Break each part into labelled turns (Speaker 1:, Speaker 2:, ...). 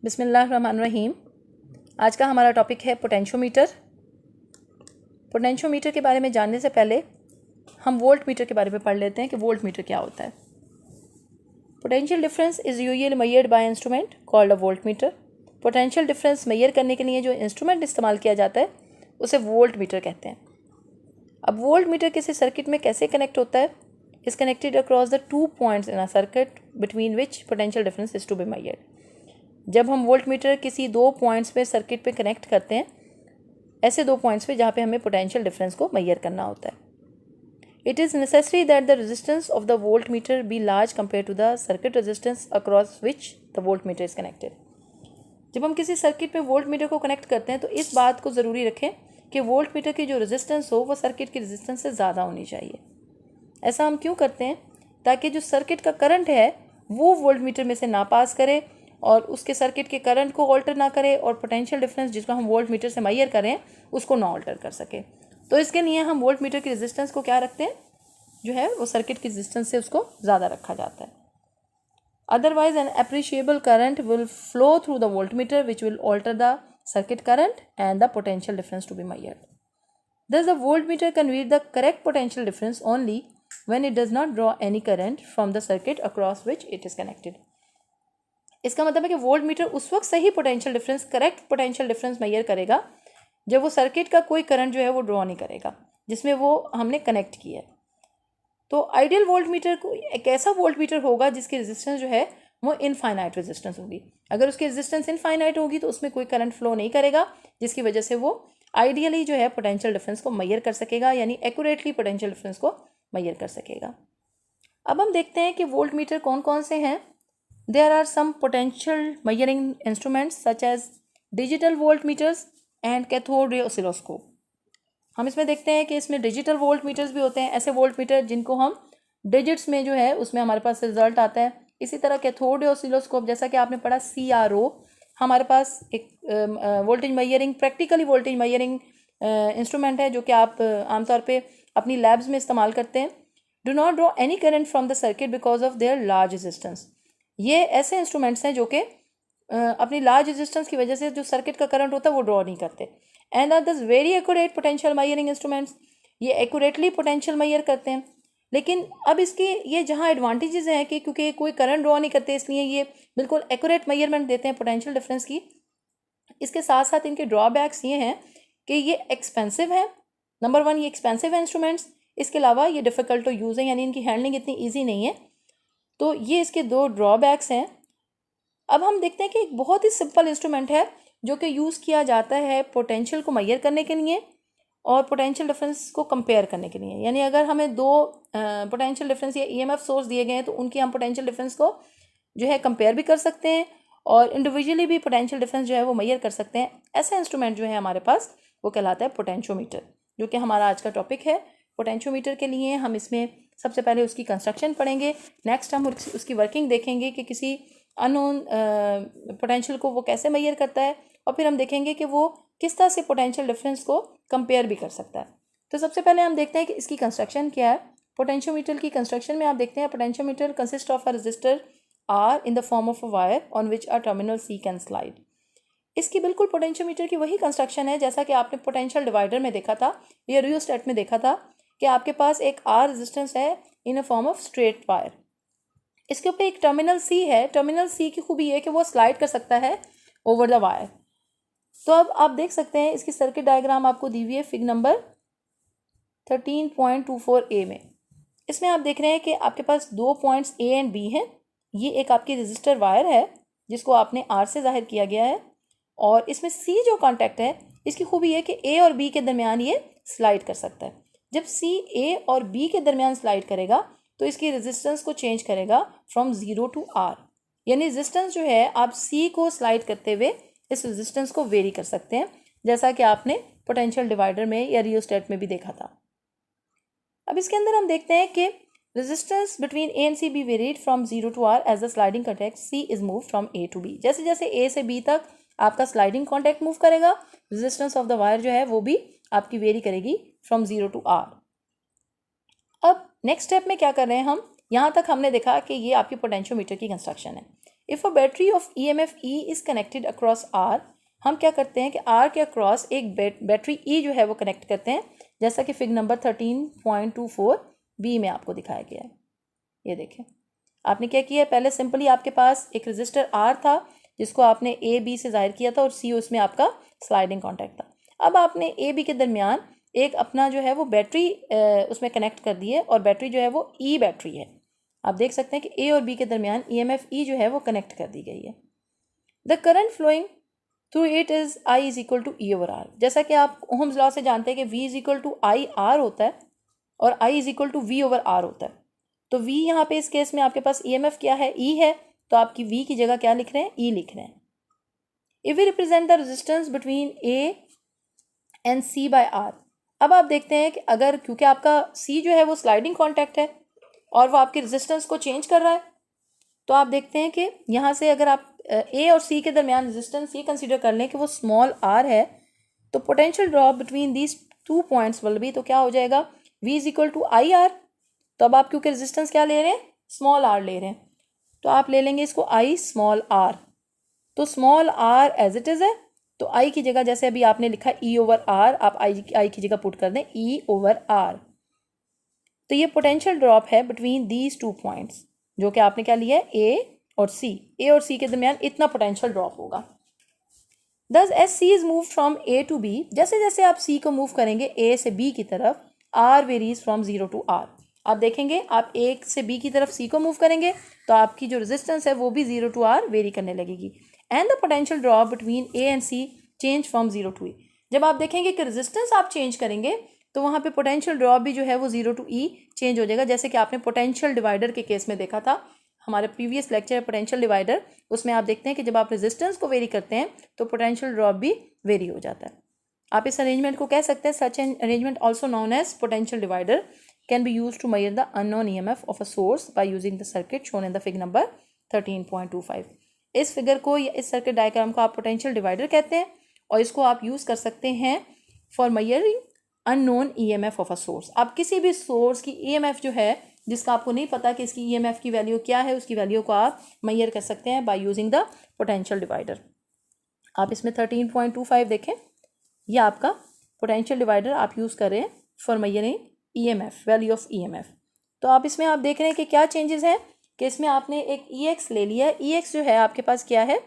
Speaker 1: बिस्मिल्लाहिर्रहमानिर्रहीम। आज का हमारा टॉपिक है पोटेंशियोमीटर। पोटेंशियोमीटर के बारे में जानने से पहले हम वोल्ट मीटर के बारे में पढ़ लेते हैं कि वोल्ट मीटर क्या होता है। Potential difference is usually measured by instrument called a voltmeter. Potential difference measure करने के लिए जो इंस्ट्रूमेंट इस्तेमाल किया जाता है उसे वोल्ट मीटर कहते हैं। अब वोल्ट मीटर किसी सर्किट में कैसे कनेक्ट होता है? Is connected across the 2 points in a circuit between which potential difference is to be measured. जब हम वोल्ट मीटर किसी 2 पॉइंट्स पे सर्किट पे कनेक्ट करते हैं, ऐसे 2 पॉइंट्स पे जहाँ पे हमें पोटेंशियल डिफरेंस को मेजर करना होता है। It is necessary that the resistance of the voltmeter be large compare to the circuit resistance across which the voltmeter is connected. जब हम किसी सर्किट में वोल्ट मीटर को कनेक्ट करते हैं तो इस बात को ज़रूरी रखें कि वोल्ट मीटर की जो रेजिस्टेंस हो वो सर्किट की रेजिस्टेंस से ज़्यादा होनी चाहिए। ऐसा हम क्यों करते हैं? ताकि जो सर्किट का करंट है वो वोल्ट मीटर में से ना पास करे और उसके सर्किट के करंट को ऑल्टर ना करे और पोटेंशियल डिफरेंस जिसको हम वोल्ट मीटर से मेजर करें उसको ना ऑल्टर कर सके। तो इसके लिए हम वोल्ट मीटर की रेजिस्टेंस को क्या रखते हैं, जो है वो सर्किट की रेजिस्टेंस से उसको ज़्यादा रखा जाता है। Otherwise an appreciable current will flow through the voltmeter which will alter the circuit current and the potential difference to be measured. Thus, the voltmeter can read the correct potential difference only when it does not draw any current from the circuit across which it is connected. इसका मतलब है कि volt meter उस वक्त सही potential difference, correct potential difference measure करेगा जब वो सर्किट का कोई करंट जो है वो ड्रॉ नहीं करेगा जिसमें वो हमने कनेक्ट किया है। तो आइडियल वोल्ट मीटर को एक ऐसा वोल्ट मीटर होगा जिसकी रेजिस्टेंस जो है वो इनफाइनाइट रेजिस्टेंस होगी। अगर उसकी रेजिस्टेंस इनफाइनाइट होगी तो उसमें कोई करंट फ्लो नहीं करेगा, जिसकी वजह से वो आइडियली जो है पोटेंशियल डिफरेंस को मेजर कर सकेगा, यानी एक्यूरेटली पोटेंशियल डिफरेंस को मेजर कर सकेगा। अब हम देखते हैं कि वोल्ट मीटर कौन कौन से हैं। There are some potential measuring instruments such as digital voltmeters and cathode ray oscilloscope. हम इसमें देखते हैं कि इसमें डिजिटल वोल्ट मीटर्स भी होते हैं, ऐसे वोल्ट मीटर जिनको हम डिजिट्स में जो है उसमें हमारे पास रिजल्ट आता है। इसी तरह कैथोड रे ऑसिलोस्कोप, जैसा कि आपने पढ़ा CRO, हमारे पास एक voltage measuring, practically voltage measuring instrument है जो कि आप आमतौर पे अपनी लैब्स में इस्तेमाल करते हैं। Do not draw any current from the circuit because of their large resistance. ये ऐसे इंस्ट्रूमेंट्स हैं जो कि अपनी लार्ज रेजिस्टेंस की वजह से जो सर्किट का करंट होता है वो ड्रॉ नहीं करते। एंड आर दस very accurate potential measuring instruments, ये एक्यूरेटली पोटेंशियल मेजर करते हैं। लेकिन अब इसके ये जहाँ एडवांटेजेस हैं कि क्योंकि कोई करंट ड्रॉ नहीं करते इसलिए ये बिल्कुल एक्यूरेट मेजरमेंट देते हैं पोटेंशियल डिफरेंस की। इसके साथ साथ इनके ड्रॉबैक्स ये हैं कि ये एक्सपेंसिव है। नंबर 1, ये एक्सपेंसिव है इंस्ट्रूमेंट्स। इसके अलावा ये डिफ़िकल्ट टू यूज़ है, यानी इनकी हैंडलिंग इतनी ईजी नहीं है। तो ये इसके 2 ड्रॉबैक्स हैं। अब हम देखते हैं कि एक बहुत ही सिंपल इंस्ट्रूमेंट है जो कि यूज़ किया जाता है पोटेंशियल को मेजर करने के लिए और पोटेंशियल डिफरेंस को कंपेयर करने के लिए। यानी अगर हमें 2 पोटेंशियल डिफरेंस या EMF सोर्स दिए गए हैं तो उनकी हम पोटेंशियल डिफरेंस को जो है कंपेयर भी कर सकते हैं और इंडिविजुअली भी पोटेंशियल डिफरेंस जो है वो मेजर कर सकते हैं। ऐसा इंस्ट्रूमेंट जो है हमारे पास वो कहलाता है पोटेंशियोमीटर, जो कि हमारा आज का टॉपिक है। पोटेंशियोमीटर के लिए हम इसमें सबसे पहले उसकी कंस्ट्रक्शन पढ़ेंगे, नेक्स्ट हम उसकी वर्किंग देखेंगे कि किसी अननोन पोटेंशियल को वो कैसे मेजर करता है, और फिर हम देखेंगे कि वो किस तरह से पोटेंशियल डिफरेंस को कंपेयर भी कर सकता है। तो सबसे पहले हम देखते हैं कि इसकी कंस्ट्रक्शन क्या है। पोटेंशियोमीटर की कंस्ट्रक्शन में आप देखते हैं potentiometer consist of a resistor R in the form of a wire on which a terminal C can slide। इसकी बिल्कुल पोटेंशियोमीटर की वही कंस्ट्रक्शन है जैसा कि आपने पोटेंशियल डिवाइडर में देखा था या रियोस्टेट में देखा था कि आपके पास एक R रेजिस्टेंस है in a form of straight wire. इसके ऊपर एक टर्मिनल C है। टर्मिनल C की खूबी है कि वो स्लाइड कर सकता है ओवर द वायर। तो अब आप देख सकते हैं इसकी सर्किट डायग्राम आपको दी हुई है फिग नंबर 13.24A में। इसमें आप देख रहे हैं कि आपके पास 2 पॉइंट्स A एंड B हैं। ये एक आपकी रजिस्टर वायर है जिसको आपने R से जाहिर किया गया है, और इसमें C जो कॉन्टैक्ट है इसकी खूबी है कि A और B के दरमियान ये स्लाइड कर सकता है। जब C A और B के दरमियान स्लाइड करेगा तो इसकी रेजिस्टेंस को चेंज करेगा फ्रॉम 0 to R, यानी रेजिस्टेंस जो है आप C को स्लाइड करते हुए इस रेजिस्टेंस को वेरी कर सकते हैं, जैसा कि आपने पोटेंशियल डिवाइडर में या रियोस्टेट में भी देखा था। अब इसके अंदर हम देखते हैं कि resistance between A and C be varied from 0 to R as the sliding contact C is moved from A to B। जैसे जैसे A से B तक आपका स्लाइडिंग कॉन्टैक्ट मूव करेगा, रेजिस्टेंस ऑफ द वायर जो है वो भी आपकी वेरी करेगी फ्रॉम 0 to R। अब नेक्स्ट स्टेप में क्या कर रहे हैं हम, यहाँ तक हमने देखा कि ये आपकी पोटेंशियोमीटर की कंस्ट्रक्शन है। If a battery of EMF E is connected across R, हम क्या करते हैं कि R के अक्रॉस एक बैटरी E जो है वो कनेक्ट करते हैं, जैसा कि फिगर नंबर 13.24 B में आपको दिखाया गया है। ये देखें, आपने क्या किया है, पहले सिंपली आपके पास एक रजिस्टर R था जिसको आपने A B से ज़ाहिर किया था और C उसमें आपका स्लाइडिंग कॉन्टैक्ट था। अब आपने A B के दरमियान एक अपना जो है वो बैटरी उसमें कनेक्ट कर दी है और बैटरी जो है वो E बैटरी है। आप देख सकते हैं कि A और B के दरमियान EMF E जो है वो कनेक्ट कर दी गई है। The current flowing through it is I is equal to E over R। जैसा कि आप ओहम्स लॉ से जानते हैं कि V is equal to I R होता है और I is equal to V over R होता है। तो V यहाँ पे इस केस में आपके पास EMF क्या है, E है, तो आपकी V की जगह क्या लिख रहे हैं, E लिख रहे हैं। If we represent the resistance between A and C by R, अब आप देखते हैं कि अगर क्योंकि आपका C जो है वो स्लाइडिंग कॉन्टैक्ट है और वो आपके रेजिस्टेंस को चेंज कर रहा है, तो आप देखते हैं कि यहाँ से अगर आप A और C के दरमियान रेजिस्टेंस ये कंसीडर कर लें कि वो स्मॉल r है, तो potential drop between these 2 points will be, तो क्या हो जाएगा, V is equal to I R. तो अब आप क्योंकि रेजिस्टेंस क्या ले रहे हैं, स्मॉल r ले रहे हैं, तो आप ले लेंगे इसको I स्मॉल r। तो small r as it is है, तो I की जगह जैसे अभी आपने लिखा E ओवर R, आप I की जगह पुट कर दें E ओवर R। तो ये पोटेंशियल ड्रॉप है बिटवीन दीज 2 पॉइंट्स, जो कि आपने क्या लिया है, A और C के दरमियान इतना पोटेंशियल ड्रॉप होगा। Thus as C is move from A to B, जैसे जैसे आप C को मूव करेंगे A से B की तरफ, R varies from 0 to R। आप देखेंगे आप A से B की तरफ C को मूव करेंगे तो आपकी जो रेजिस्टेंस है वो भी 0 टू R वेरी करने लगेगी। And the potential drop between A and C change from 0 to E। जब आप देखेंगे कि रेजिस्टेंस आप चेंज करेंगे तो वहाँ पे पोटेंशियल ड्रॉप भी जो है वो 0 टू E चेंज हो जाएगा, जैसे कि आपने पोटेंशियल डिवाइडर के केस में देखा था हमारे प्रीवियस लेक्चर पोटेंशियल डिवाइडर, उसमें आप देखते हैं कि जब आप रेजिस्टेंस को वेरी करते हैं तो पोटेंशियल ड्रॉप भी वेरी हो जाता है। आप इस अरेंजमेंट को कह सकते हैं, such an arrangement also known as potential divider can be use to measure the unknown EMF of a source by using the circuit shown in the figure number 13.25। इस फिगर को या इस सर्किट डायग्राम को आप potential divider कहते हैं और इसको आप यूज़ कर सकते हैं for measuring unknown EMF of a source. आप किसी भी सोर्स की EMF जो है जिसका आपको नहीं पता कि इसकी EMF की वैल्यू क्या है, उसकी वैल्यू को आप मेजर कर सकते हैं bye using the potential divider. आप इसमें 13.25 देखें, यह आपका पोटेंशियल डिवाइडर आप यूज़ कर रहे हैं for measuring EMF, value of EMF। तो आप इसमें आप देख रहे हैं कि क्या चेंजेस हैं कि इसमें आपने एक EX ले लिया है। EX जो है आपके पास क्या है,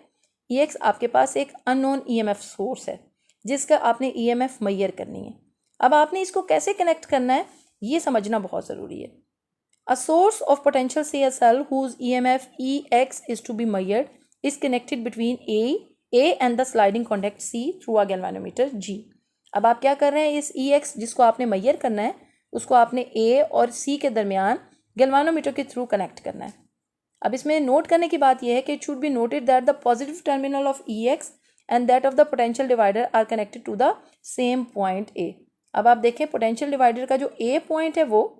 Speaker 1: EX आपके पास एक अननोन EMF सोर्स है जिसका आपने EMF मेजर करनी है। अब आपने इसको कैसे कनेक्ट करना है ये समझना बहुत ज़रूरी है। A source of potential say a cell whose EMF EX is to be measured is connected between A and the sliding contact C through a galvanometer G। अब आप क्या कर रहे हैं, इस EX जिसको आपने मेजर करना है उसको आपने A और C के दरमियान गैल्वानोमीटर के थ्रू कनेक्ट करना है। अब इसमें नोट करने की बात यह है कि it should be noted that the positive terminal of EX and that of the potential divider are connected to the same point A। अब आप देखें पोटेंशियल डिवाइडर का जो A पॉइंट है वो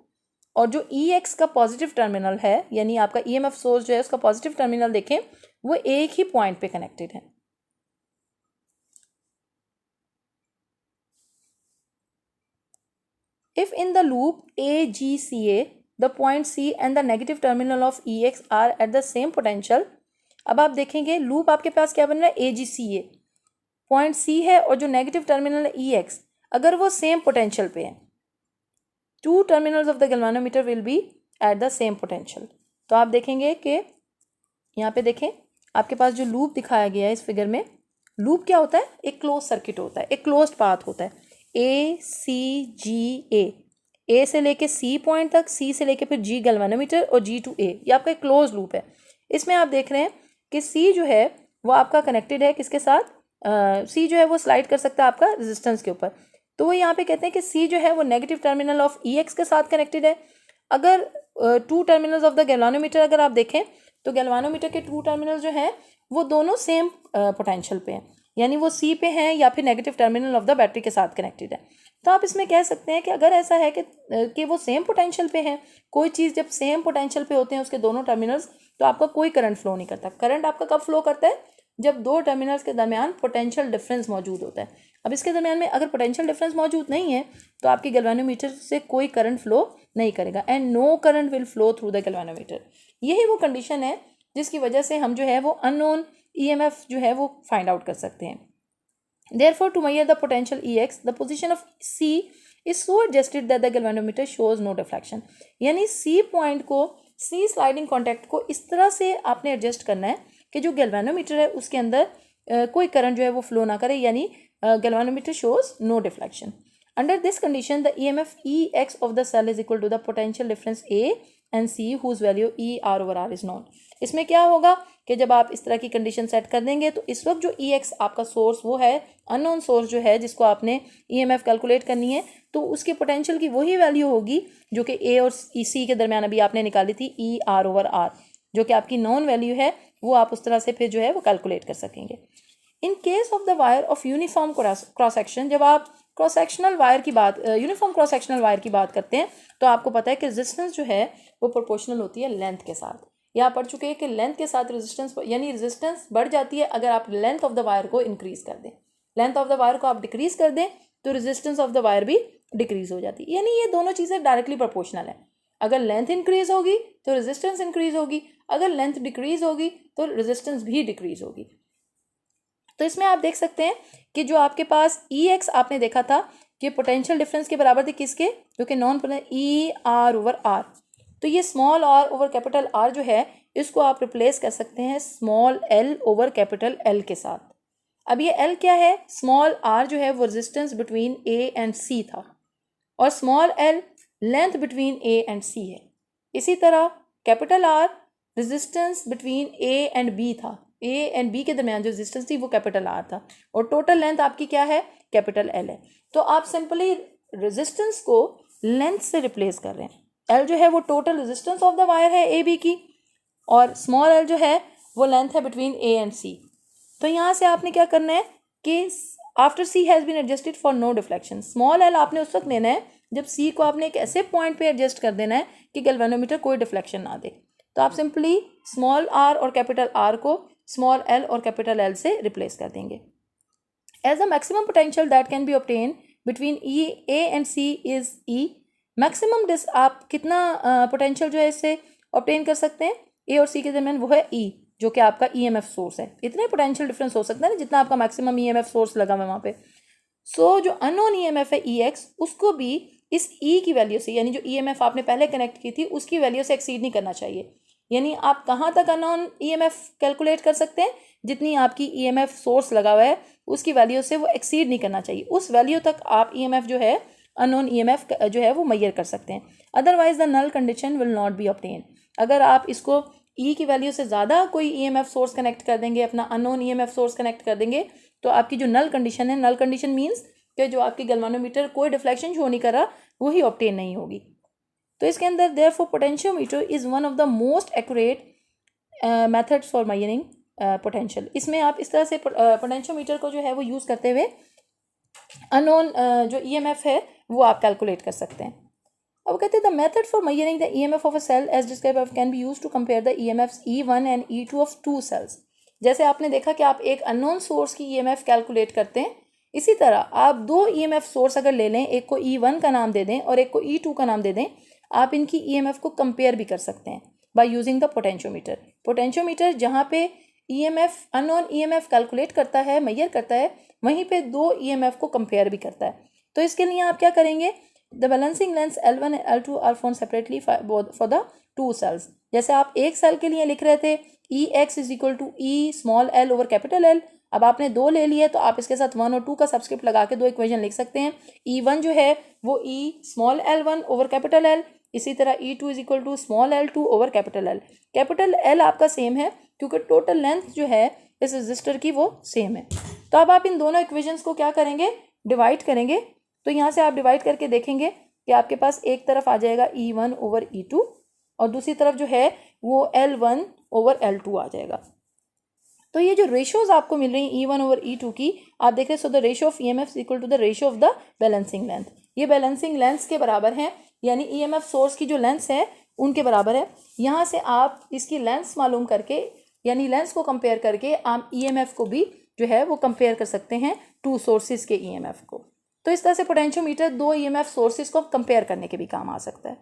Speaker 1: और जो EX का पॉजिटिव टर्मिनल है यानी आपका EMF सोर्स जो है उसका पॉजिटिव टर्मिनल देखें वो एक ही पॉइंट पे कनेक्टेड है। If in the loop AGCA the point C and the negative terminal of EX are at the same potential. अब आप देखेंगे लूप आपके पास क्या बन रहा है, AGCA पॉइंट C है और जो नेगेटिव टर्मिनल है EX, अगर वो सेम पोटेंशियल पे है, two terminals of the galvanometer will be eight the same potential. तो आप देखेंगे कि यहाँ पे देखें आपके पास जो लूप दिखाया गया है इस फिगर में, लूप क्या होता है, एक क्लोज सर्किट होता है, एक क्लोज्ड पाथ होता है। A से लेके C पॉइंट तक, C से लेके फिर G गैल्वानोमीटर और G टू A, ये आपका एक क्लोज लूप है। इसमें आप देख रहे हैं कि C जो है वो आपका कनेक्टेड है किसके साथ, C जो है वो स्लाइड कर सकता है आपका रेजिस्टेंस के ऊपर। तो वो यहाँ पे कहते हैं कि C जो है वो नेगेटिव टर्मिनल ऑफ EX के साथ कनेक्टेड है। अगर two terminals of the galvanometer अगर आप देखें तो गैल्वानोमीटर के टू टर्मिनल जो हैं वो दोनों सेम पोटेंशियल पे हैं, यानी वो C पे हैं या फिर negative terminal of the battery के साथ कनेक्टेड है। तो आप इसमें कह सकते हैं कि अगर ऐसा है कि वो सेम पोटेंशियल पे हैं, कोई चीज़ जब सेम पोटेंशियल पे होते हैं उसके दोनों टर्मिनल्स, तो आपका कोई करंट फ्लो नहीं करता। करंट आपका कब फ्लो करता है, जब दो टर्मिनल्स के दरमियान पोटेंशियल डिफरेंस मौजूद होता है। अब इसके दरमियान में अगर पोटेंशियल डिफरेंस मौजूद नहीं है तो आपके गैल्वानोमीटर से कोई करंट फ्लो नहीं करेगा and no current will flow through the galvanometer. यही वो कंडीशन है जिसकी वजह से हम जो है वो अननोन EMF जो है वो फाइंड आउट कर सकते हैं. Therefore, to measure the potential EX, the position of C is so adjusted that the galvanometer shows no deflection. यानी C पॉइंट को, C स्लाइडिंग कॉन्टैक्ट को इस तरह से आपने एडजस्ट करना है कि जो गैल्वेनोमीटर है उसके अंदर कोई करंट जो है वो फ्लो ना करे, यानी galvanometer shows no deflection. Under this condition, the EMF EX of the cell is equal to the potential difference A and C whose value ER/R is known. इसमें क्या होगा कि जब आप इस तरह की कंडीशन सेट कर देंगे तो इस वक्त जो EX आपका सोर्स वो है अननोन सोर्स जो है जिसको आपने EMF कैलकुलेट करनी है, तो उसके पोटेंशियल की वही वैल्यू होगी जो कि A और C के दरमियान अभी आपने निकाली थी ER/R, जो कि आपकी नॉन वैल्यू है, वो आप उस तरह से फिर जो है वो कैलकुलेट कर सकेंगे. In case of the wire of uniform cross section, जब आप क्रॉस सेक्शनल वायर की बात, यूनिफॉर्म क्रॉस सेक्शनल वायर की बात करते हैं तो आपको पता है कि रेजिस्टेंस जो है वो प्रोपोर्शनल होती है लेंथ के साथ. यहाँ पढ़ चुके हैं कि लेंथ के साथ रेजिस्टेंस, यानी रेजिस्टेंस बढ़ जाती है अगर आप लेंथ ऑफ द वायर को इंक्रीज कर दें. लेंथ ऑफ द वायर को आप डिक्रीज कर दें तो रेजिस्टेंस ऑफ द वायर भी डिक्रीज हो जाती है. यानी ये दोनों चीज़ें डायरेक्टली प्रोपोर्शनल है. अगर लेंथ इंक्रीज होगी तो रेजिस्टेंस इंक्रीज होगी, अगर लेंथ डिक्रीज होगी तो रेजिस्टेंस भी डिक्रीज होगी. तो इसमें आप देख सकते हैं कि जो आपके पास EX आपने देखा था कि पोटेंशियल डिफरेंस के बराबर थे किसके, जो कि नॉन ER/R. तो ये small r over capital R जो है इसको आप रिप्लेस कर सकते हैं small l over capital L के साथ. अब ये L क्या है, स्मॉल r जो है वो resistance between A and C था और small l length between A and C है. इसी तरह capital R resistance between A and B था, A एंड B के दरमियान जो रेजिस्टेंस थी वो कैपिटल R था और टोटल लेंथ आपकी क्या है, कैपिटल L है. तो आप सिंपली रेजिस्टेंस को लेंथ से रिप्लेस कर रहे हैं. L जो है वो total resistance of the wire है A B की और स्मॉल l जो है वो लेंथ है बिटवीन A एंड C. तो यहाँ से आपने क्या करना है कि after C has been adjusted for no deflection, small l आपने उस वक्त लेना है जब C को आपने एक ऐसे पॉइंट पे एडजस्ट कर देना है कि गैल्वेनोमीटर कोई डिफ्लेक्शन ना दे. तो आप सिंपली स्मॉल r और कैपिटल R को स्मॉल l और कैपिटल L से रिप्लेस कर देंगे. As the maximum potential that can be obtain between A and C is E. Maximum आप कितना पोटेंशियल जो है इससे ऑब्टेन कर सकते हैं A और C के दरमियान, वो है E, जो कि आपका EMF सोर्स है. इतने पोटेंशियल डिफरेंस हो सकता है ना जितना आपका मैक्सिमम EMF सोर्स लगा हुआ वहाँ पे. सो जो अननोन EMF है EX उसको भी इस E की वैल्यू से, यानी जो EMF आपने पहले कनेक्ट की थी उसकी वैल्यू से एक्सीड नहीं करना चाहिए. यानी आप कहाँ तक अननोन EMF कैलकुलेट कर सकते हैं, जितनी आपकी EMF सोर्स लगा हुआ है उसकी वैल्यू से वो एक्सीड नहीं करना चाहिए. उस वैल्यू तक आप EMF जो है अननोन EMF जो है वो मेजर कर सकते हैं. Otherwise the null condition will not be obtain. अगर आप इसको E की वैल्यू से ज़्यादा कोई EMF सोर्स कनेक्ट कर देंगे, अपना अननोन EMF सोर्स कनेक्ट कर देंगे, तो आपकी जो नल कंडीशन है, नल कंडीशन मीन्स कि जो आपकी गैल्वेनोमीटर कोई डिफ्लेक्शन शो नहीं कर रहा, वही ऑब्टेन नहीं होगी. तो इसके अंदर therefore potentiometer is one of the most accurate methods for measuring potential. इसमें आप इस तरह से पोटेंशियोमीटर को जो है वो यूज़ करते हुए अननोन जो EMF है वो आप कैलकुलेट कर सकते हैं. अब कहते हैं the method for measuring the EMF of a cell as describe can be use to compare the EMFs E1 and E2 of two cells. जैसे आपने देखा कि आप एक अननोन सोर्स की EMF कैलकुलेट करते हैं, इसी तरह आप दो EMF सोर्स अगर ले लें, एक को E1 का नाम दे दें और एक को E2 का नाम दे दें, आप इनकी EMF को कंपेयर भी कर सकते हैं bye using the potentiometer. Potentiometer जहाँ पे EMF अननोन EMF कैलकुलेट करता है, मेजर करता है, वहीं पे दो EMF को कंपेयर भी करता है. तो इसके लिए आप क्या करेंगे, the balancing lengths L1 and L2 are found separately for the two cells. जैसे आप एक सेल के लिए लिख रहे थे EX is equal to E small l over capital L. अब आपने दो ले लिए तो आप इसके साथ 1 और 2 का सब्सक्रिप्ट लगा के दो इक्वेशन लिख सकते हैं. E1 जो है वो E small L1 over capital L, इसी तरह E2 is equal to small L2 over capital L. Capital L आपका सेम है क्योंकि टोटल लेंथ जो है इस रजिस्टर की वो सेम है. तो अब आप इन दोनों इक्वेशंस को क्या करेंगे, डिवाइड करेंगे. तो यहाँ से आप डिवाइड करके देखेंगे कि आपके पास एक तरफ आ जाएगा E1 ओवर E2 और दूसरी तरफ जो है वो L1 ओवर L2 आ जाएगा. तो ये जो रेशियोज आपको मिल रही हैं E1 ओवर E2 की, आप देख रहे हैं. So the ratio of EMF equal to the ratio of the balancing length. ये बैलेंसिंग लेंथ्स के बराबर हैं, यानी EMF सोर्स की जो लेंथ्स है उनके बराबर है. यहाँ से आप इसकी लेंथ्स मालूम करके, यानी लेंथ्स को कंपेयर करके आप EMF को भी जो है वो कंपेयर कर सकते हैं टू सोर्सेज के EMF को. तो इस तरह से पोटेंशियोमीटर दो EMF सोर्सेज को कंपेयर करने के भी काम आ सकता है.